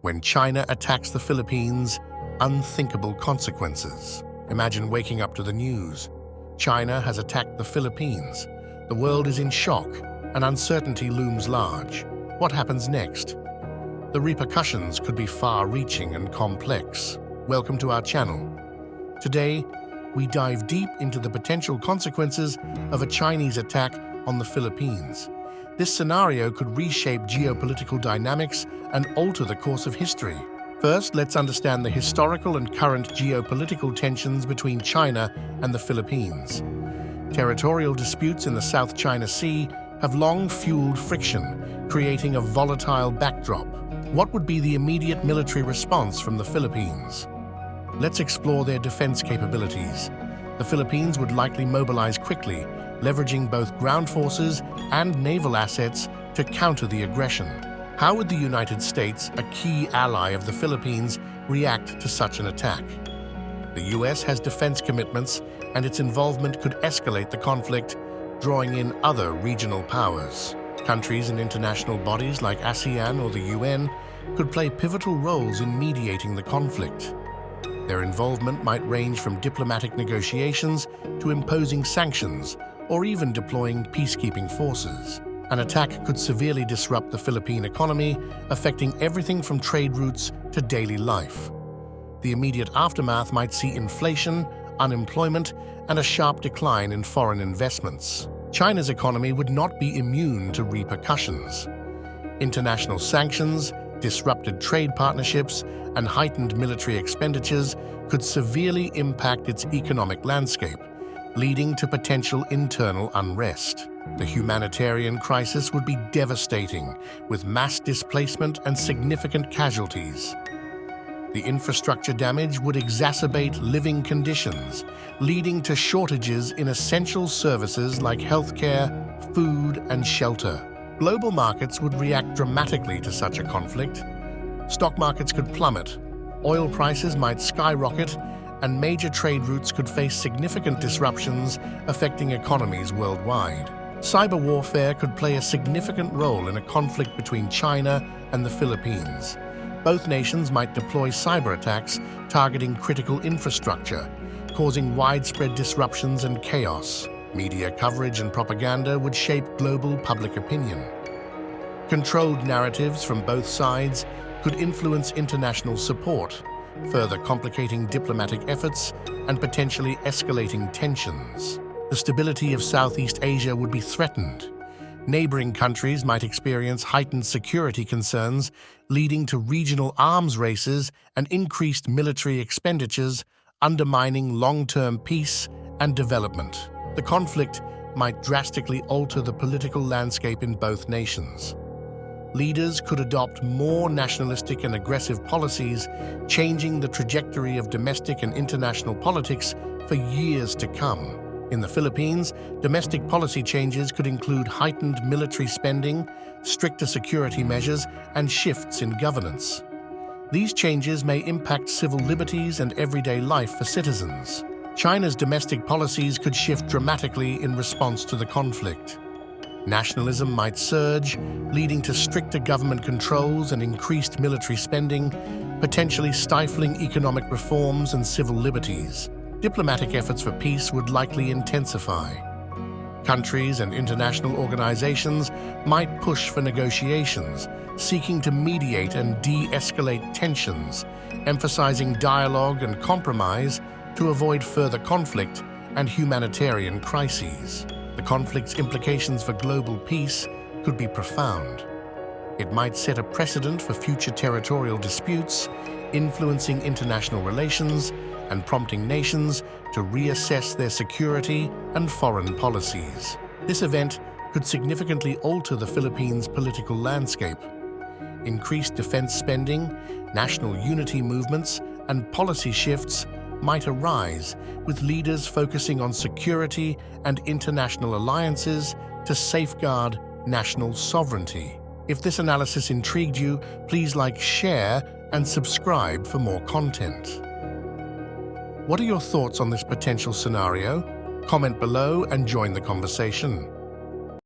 When China attacks the Philippines, unthinkable consequences. Imagine waking up to the news. China has attacked the Philippines. The world is in shock, and uncertainty looms large. What happens next? The repercussions could be far-reaching and complex. Welcome to our channel. Today, we dive deep into the potential consequences of a Chinese attack on the Philippines. This scenario could reshape geopolitical dynamics and alter the course of history. First, let's understand the historical and current geopolitical tensions between China and the Philippines. Territorial disputes in the South China Sea have long fueled friction, creating a volatile backdrop. What would be the immediate military response from the Philippines? Let's explore their defense capabilities. The Philippines would likely mobilize quickly, leveraging both ground forces and naval assets to counter the aggression. How would the United States, a key ally of the Philippines, react to such an attack? The US has defense commitments, and its involvement could escalate the conflict, drawing in other regional powers. Countries and international bodies like ASEAN or the UN could play pivotal roles in mediating the conflict. Their involvement might range from diplomatic negotiations to imposing sanctions, or even deploying peacekeeping forces. An attack could severely disrupt the Philippine economy, affecting everything from trade routes to daily life. The immediate aftermath might see inflation, unemployment, and a sharp decline in foreign investments. China's economy would not be immune to repercussions. International sanctions, disrupted trade partnerships, and heightened military expenditures could severely impact its economic landscape, leading to potential internal unrest. The humanitarian crisis would be devastating, with mass displacement and significant casualties. The infrastructure damage would exacerbate living conditions, leading to shortages in essential services like healthcare, food, and shelter. Global markets would react dramatically to such a conflict. Stock markets could plummet, oil prices might skyrocket, and major trade routes could face significant disruptions affecting economies worldwide. Cyber warfare could play a significant role in a conflict between China and the Philippines. Both nations might deploy cyber attacks targeting critical infrastructure, causing widespread disruptions and chaos. Media coverage and propaganda would shape global public opinion. Controlled narratives from both sides could influence international support, further complicating diplomatic efforts and potentially escalating tensions. The stability of Southeast Asia would be threatened. Neighboring countries might experience heightened security concerns, leading to regional arms races and increased military expenditures, undermining long-term peace and development. The conflict might drastically alter the political landscape in both nations. Leaders could adopt more nationalistic and aggressive policies, changing the trajectory of domestic and international politics for years to come. In the Philippines, domestic policy changes could include heightened military spending, stricter security measures, and shifts in governance. These changes may impact civil liberties and everyday life for citizens. China's domestic policies could shift dramatically in response to the conflict. Nationalism might surge, leading to stricter government controls and increased military spending, potentially stifling economic reforms and civil liberties. Diplomatic efforts for peace would likely intensify. Countries and international organizations might push for negotiations, seeking to mediate and de-escalate tensions, emphasizing dialogue and compromise to avoid further conflict and humanitarian crises. The conflict's implications for global peace could be profound. It might set a precedent for future territorial disputes, influencing international relations and prompting nations to reassess their security and foreign policies. This event could significantly alter the Philippines' political landscape. Increased defense spending, national unity movements, and policy shifts might arise, with leaders focusing on security and international alliances to safeguard national sovereignty. If this analysis intrigued you, please like, share, and subscribe for more content. What are your thoughts on this potential scenario? Comment below and join the conversation.